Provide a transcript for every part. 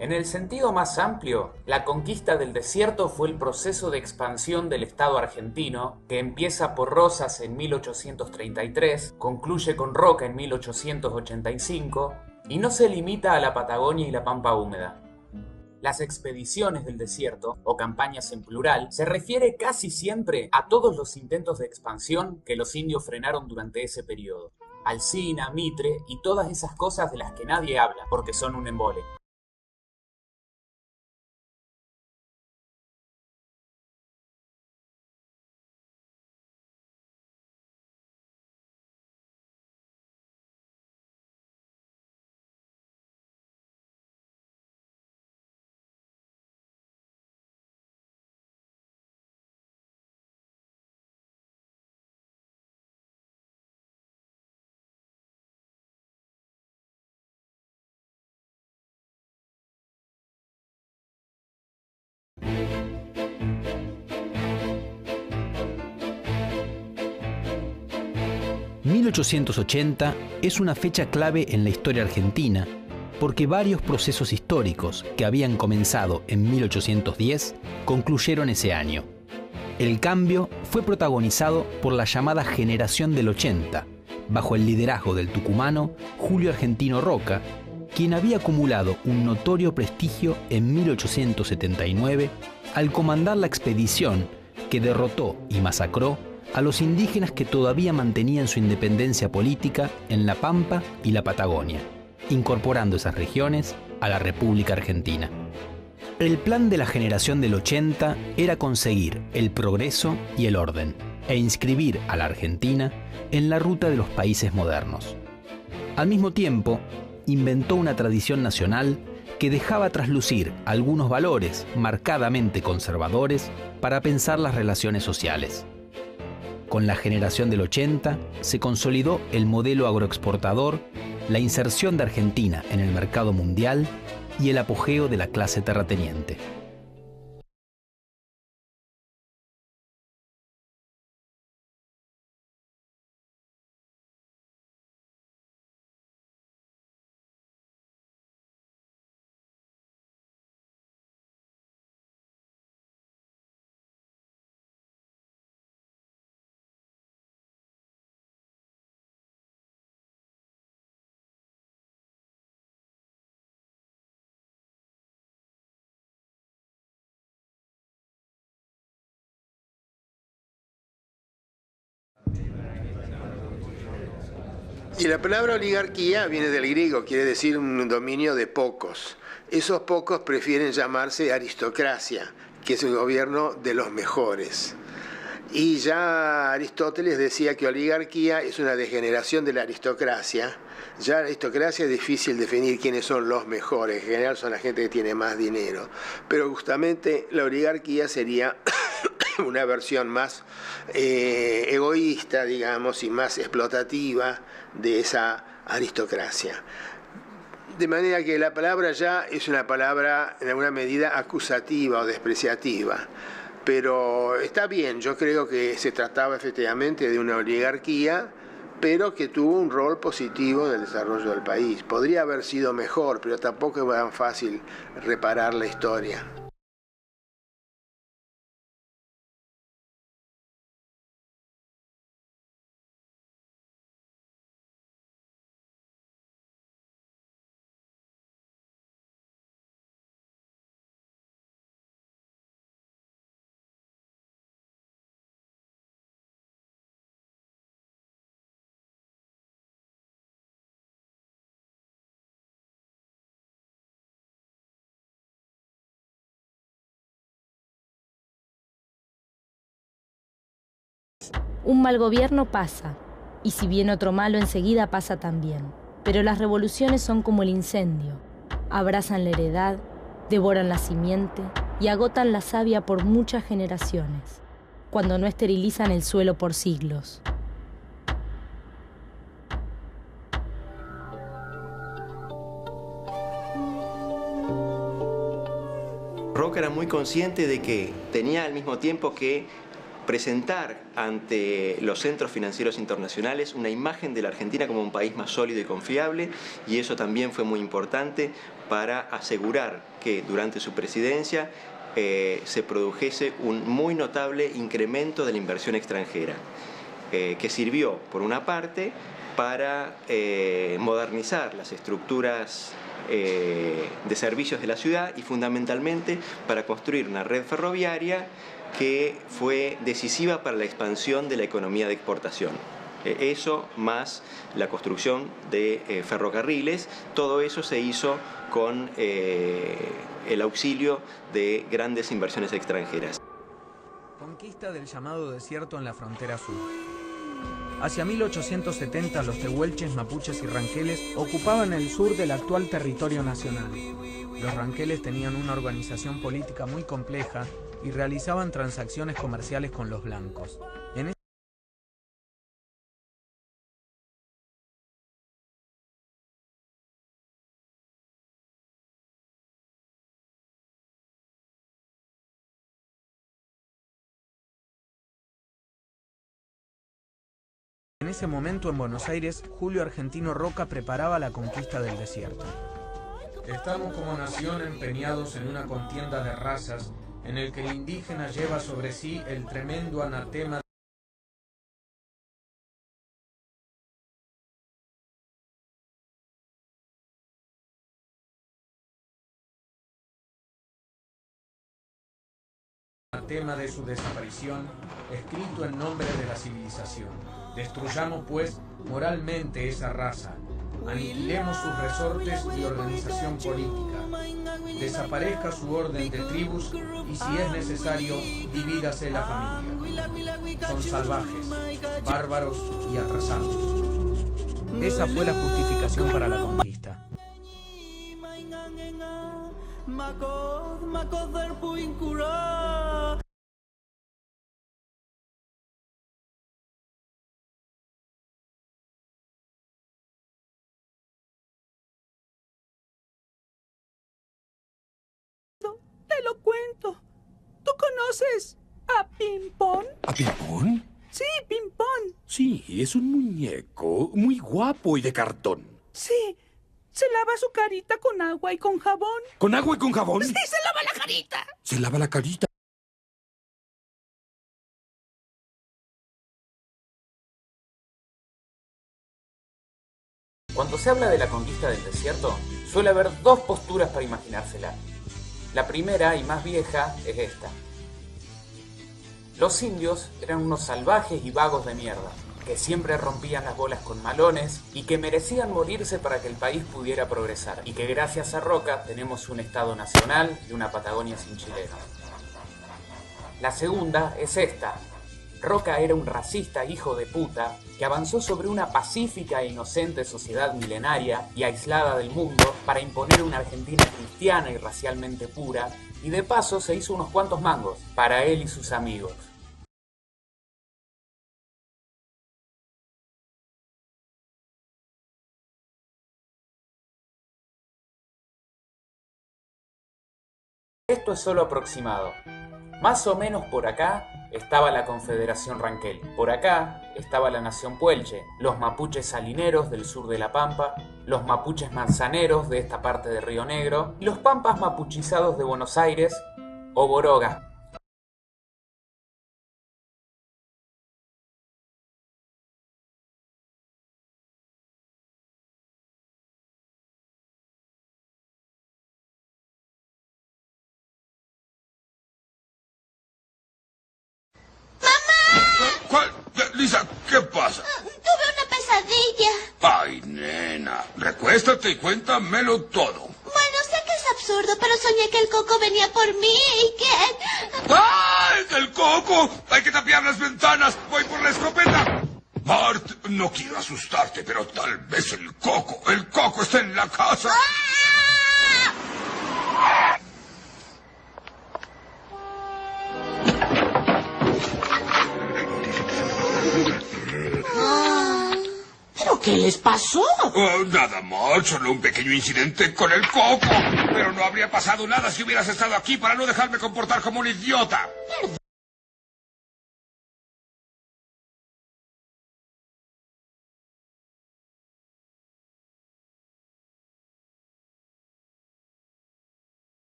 En el sentido más amplio, la conquista del desierto fue el proceso de expansión del Estado argentino, que empieza por Rosas en 1833, concluye con Roca en 1885, y no se limita a la Patagonia y la Pampa húmeda. Las expediciones del desierto, o campañas en plural, se refiere casi siempre a todos los intentos de expansión que los indios frenaron durante ese periodo. Alsina, Mitre y todas esas cosas de las que nadie habla, porque son un embole. «1880 es una fecha clave en la historia argentina porque varios procesos históricos que habían comenzado en 1810 concluyeron ese año. El cambio fue protagonizado por la llamada Generación del 80, bajo el liderazgo del tucumano Julio Argentino Roca, quien había acumulado un notorio prestigio en 1879 al comandar la expedición que derrotó y masacró a los indígenas que todavía mantenían su independencia política en la Pampa y la Patagonia, incorporando esas regiones a la República Argentina. El plan de la Generación del 80 era conseguir el progreso y el orden, e inscribir a la Argentina en la ruta de los países modernos. Al mismo tiempo, inventó una tradición nacional que dejaba traslucir algunos valores marcadamente conservadores para pensar las relaciones sociales. Con la Generación del 80 se consolidó el modelo agroexportador, la inserción de Argentina en el mercado mundial y el apogeo de la clase terrateniente. Y la palabra oligarquía viene del griego, quiere decir un dominio de pocos. Esos pocos prefieren llamarse aristocracia, que es el gobierno de los mejores. Y ya Aristóteles decía que oligarquía es una degeneración de la aristocracia. Ya la aristocracia es difícil definir quiénes son los mejores, en general son la gente que tiene más dinero. Pero justamente la oligarquía sería una versión más egoísta, digamos, y más explotativa de esa aristocracia. De manera que la palabra ya es una palabra en alguna medida acusativa o despreciativa. Pero está bien, yo creo que se trataba efectivamente de una oligarquía, pero que tuvo un rol positivo en el desarrollo del país. Podría haber sido mejor, pero tampoco es tan fácil reparar la historia. Un mal gobierno pasa, y si viene otro malo enseguida pasa también. Pero las revoluciones son como el incendio. Abrazan la heredad, devoran la simiente y agotan la savia por muchas generaciones, cuando no esterilizan el suelo por siglos. Roca era muy consciente de que tenía al mismo tiempo que presentar ante los centros financieros internacionales una imagen de la Argentina como un país más sólido y confiable, y eso también fue muy importante para asegurar que durante su presidencia se produjese un muy notable incremento de la inversión extranjera, que sirvió, por una parte, para modernizar las estructuras de servicios de la ciudad y fundamentalmente para construir una red ferroviaria que fue decisiva para la expansión de la economía de exportación. Eso más la construcción de ferrocarriles, todo eso se hizo con el auxilio de grandes inversiones extranjeras. Conquista del llamado desierto en la frontera sur. Hacia 1870 los tehuelches, mapuches y ranqueles ocupaban el sur del actual territorio nacional. Los ranqueles tenían una organización política muy compleja y realizaban transacciones comerciales con los blancos. En ese momento en Buenos Aires, Julio Argentino Roca preparaba la conquista del desierto. Estamos como nación empeñados en una contienda de razas en el que el indígena lleva sobre sí el tremendo anatema de su desaparición, escrito en nombre de la civilización. Destruyamos, pues, moralmente esa raza. Aniquilemos sus resortes y organización política. Desaparezca su orden de tribus y, si es necesario, divídase la familia. Son salvajes, bárbaros y atrasados. Esa fue la justificación para la conquista. Te lo cuento. ¿Tú conoces a Pimpón? ¿A Pimpón? Sí, Pimpón. Sí, es un muñeco muy guapo y de cartón. Sí, se lava su carita con agua y con jabón. ¿Con agua y con jabón? Sí, se lava la carita. Se lava la carita. Cuando se habla de la conquista del desierto, suele haber dos posturas para imaginársela. La primera y más vieja es esta. Los indios eran unos salvajes y vagos de mierda, que siempre rompían las bolas con malones y que merecían morirse para que el país pudiera progresar, y que gracias a Roca tenemos un Estado nacional y una Patagonia sin chilenos. La segunda es esta. Roca era un racista hijo de puta que avanzó sobre una pacífica e inocente sociedad milenaria y aislada del mundo para imponer una Argentina cristiana y racialmente pura, y de paso se hizo unos cuantos mangos para él y sus amigos. Esto es solo aproximado. Más o menos por acá estaba la Confederación Ranquel. Por acá estaba la Nación Puelche, los mapuches salineros del sur de la Pampa, los mapuches manzaneros de esta parte de Río Negro y los pampas mapuchizados de Buenos Aires o Boroga. Lisa, ¿qué pasa? Tuve una pesadilla. Ay, nena, recuéstate y cuéntamelo todo. Bueno, sé que es absurdo, pero soñé que el Coco venía por mí y que... ¡Ay, el Coco! ¡Hay que tapiar las ventanas! ¡Voy por la escopeta! Bart, no quiero asustarte, pero tal vez el Coco está en la casa. ¡Ah! ¿Pero qué les pasó? Oh, nada más, solo un pequeño incidente con el Coco. Pero no habría pasado nada si hubieras estado aquí para no dejarme comportar como un idiota.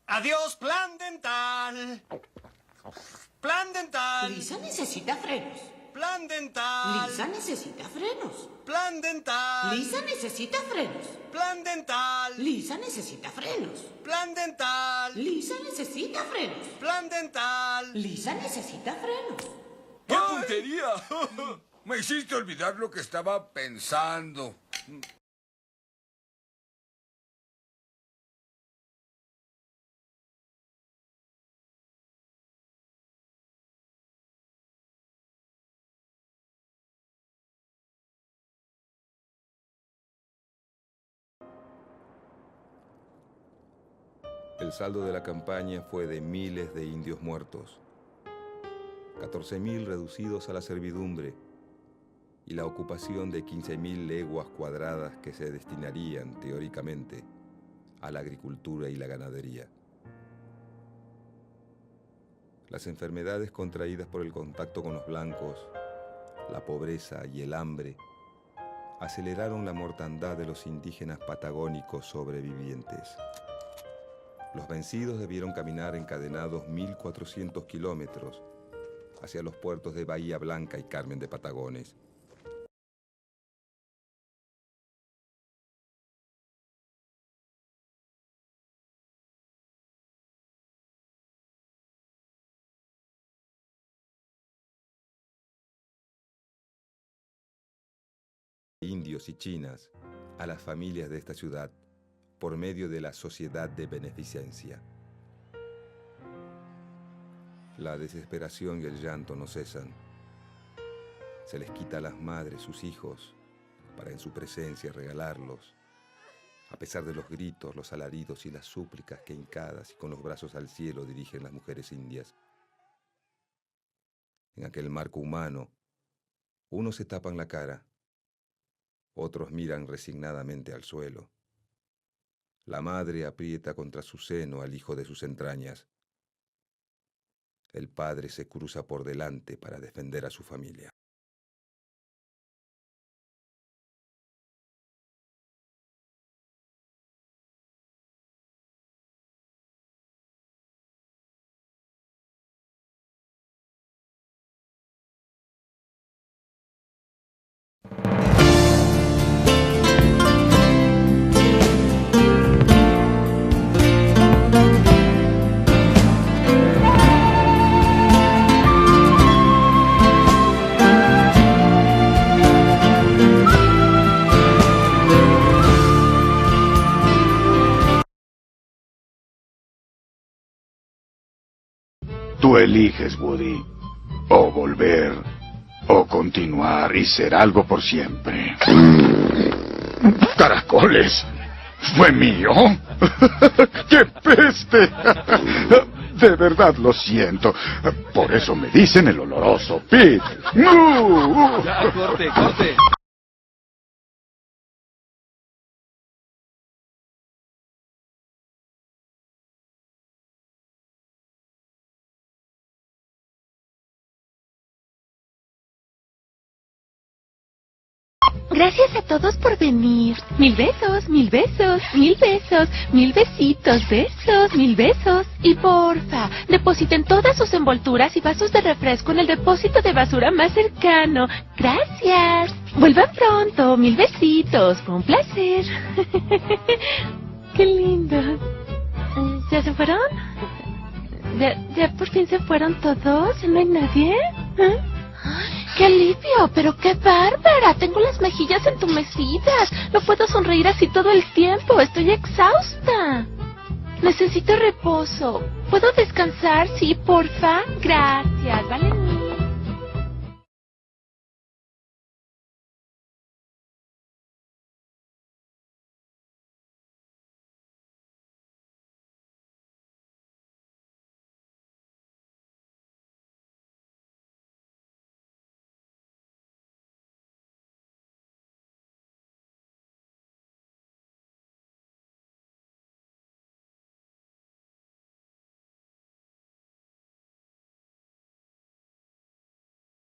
Adiós, plan dental. Plan dental. Lisa necesita frenos. Plan dental. Lisa necesita frenos. Plan dental. Lisa necesita frenos. Plan dental. Lisa necesita frenos. Plan dental. Lisa necesita frenos. Plan dental. Lisa necesita frenos. ¡Qué puntería! Me hiciste olvidar lo que estaba pensando. El saldo de la campaña fue de miles de indios muertos, 14.000 reducidos a la servidumbre y la ocupación de 15.000 leguas cuadradas que se destinarían, teóricamente, a la agricultura y la ganadería. Las enfermedades contraídas por el contacto con los blancos, la pobreza y el hambre aceleraron la mortandad de los indígenas patagónicos sobrevivientes. Los vencidos debieron caminar encadenados 1.400 kilómetros hacia los puertos de Bahía Blanca y Carmen de Patagones. Indios y chinas a las familias de esta ciudad por medio de la sociedad de beneficencia. La desesperación y el llanto no cesan. Se les quita a las madres sus hijos para en su presencia regalarlos, a pesar de los gritos, los alaridos y las súplicas que hincadas y con los brazos al cielo dirigen las mujeres indias. En aquel marco humano, unos se tapan la cara, otros miran resignadamente al suelo. La madre aprieta contra su seno al hijo de sus entrañas. El padre se cruza por delante para defender a su familia. Tú eliges, Woody. O volver, o continuar y ser algo por siempre. ¡Caracoles! ¿Fue mío? ¡Qué peste! De verdad lo siento. Por eso me dicen el oloroso Pete. Ya, corte, corte. Gracias a todos por venir. 1000 besos, 1000 besos, 1000 besos, 1000 besitos, besos, 1000 besos. Y porfa, depositen todas sus envolturas y vasos de refresco en el depósito de basura más cercano. Gracias. Vuelvan pronto, 1000 besitos. Fue un placer. Qué lindo. ¿Ya se fueron? ¿Ya por fin se fueron todos? ¿No hay nadie? ¿Eh? ¡Qué alivio! ¡Pero qué bárbara! Tengo las mejillas entumecidas. No puedo sonreír así todo el tiempo. Estoy exhausta. Necesito reposo. ¿Puedo descansar? Sí, porfa. Gracias. Vale.